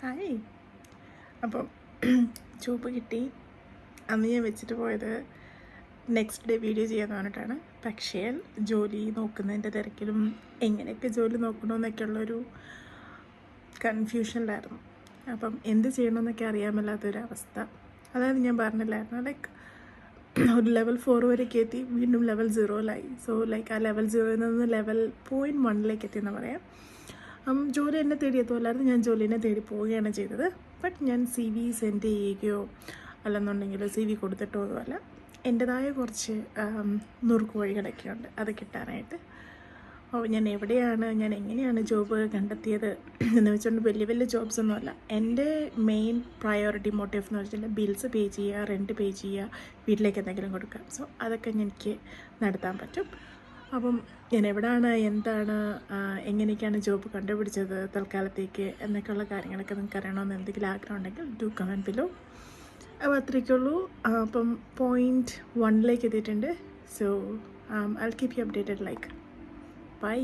Hi. അപ്പം job കിട്ടി. അന്ന് ഞാൻ വെച്ചിട്ട് പോയത് നെക്സ്റ്റ് ഡേ വീഡിയോ ചെയ്യാൻ പറഞ്ഞിട്ടാണ്. പക്ഷേ ജോലി നോക്കുന്നതിൻ്റെ തിരക്കിലും എങ്ങനെയൊക്കെ ജോലി നോക്കണമെന്നൊക്കെയുള്ളൊരു കൺഫ്യൂഷനിലായിരുന്നു. അപ്പം എന്ത് ചെയ്യണമെന്നൊക്കെ അറിയാൻ മേലാത്തൊരവസ്ഥ. അതായത് ഞാൻ പറഞ്ഞില്ലായിരുന്നു, ലൈക്ക് ഒരു ലെവൽ 4 വരെയൊക്കെ എത്തി, വീണ്ടും ലെവൽ 0-ലായി. സോ ലൈക്ക് ആ ലെവൽ 0-യിൽ നിന്ന് ലെവൽ 0.1 എത്തിയെന്ന് പറയാം. ജോലി എന്നെ തേടി എത്തുമല്ലായിരുന്നു, ഞാൻ ജോലിനെ തേടി പോവുകയാണ് ചെയ്തത്. ബട്ട് ഞാൻ സി വി സെൻഡ് ചെയ്യുകയോ അല്ലെന്നുണ്ടെങ്കിൽ സി വി കൊടുത്തിട്ടോ ഒന്നുമല്ല. എൻ്റെതായ കുറച്ച് നുറുക്ക് വഴികളൊക്കെ ഉണ്ട് അത് കിട്ടാനായിട്ട്. അപ്പോൾ ഞാൻ എങ്ങനെയാണ് ജോബ് കണ്ടെത്തിയത് എന്ന് വെച്ചുകൊണ്ട് വലിയ വലിയ ജോബ്സ് ഒന്നുമല്ല. എൻ്റെ മെയിൻ പ്രയോറിറ്റി മോട്ടീവ് എന്ന് വെച്ചാൽ ബിൽസ് പേ ചെയ്യുക, റെൻറ്റ് പേ ചെയ്യുക, വീട്ടിലേക്ക് എന്തെങ്കിലും കൊടുക്കുക. സോ അതൊക്കെ എനിക്ക് നടത്താൻ പറ്റും. അപ്പം ഞാൻ എന്താണ് എങ്ങനെയൊക്കെയാണ് ജോബ് കണ്ടുപിടിച്ചത് തൽക്കാലത്തേക്ക് എന്നൊക്കെയുള്ള കാര്യങ്ങളൊക്കെ നിങ്ങൾക്ക് അറിയണമെന്ന് എന്തെങ്കിലും ആഗ്രഹം ഉണ്ടെങ്കിൽ ഡു കമൻറ്റ് ബിലോ. അപ്പോൾ അത്രയ്ക്കുള്ളൂ. അപ്പം 0.1 എത്തിയിട്ടുണ്ട്. So I will keep you updated. By.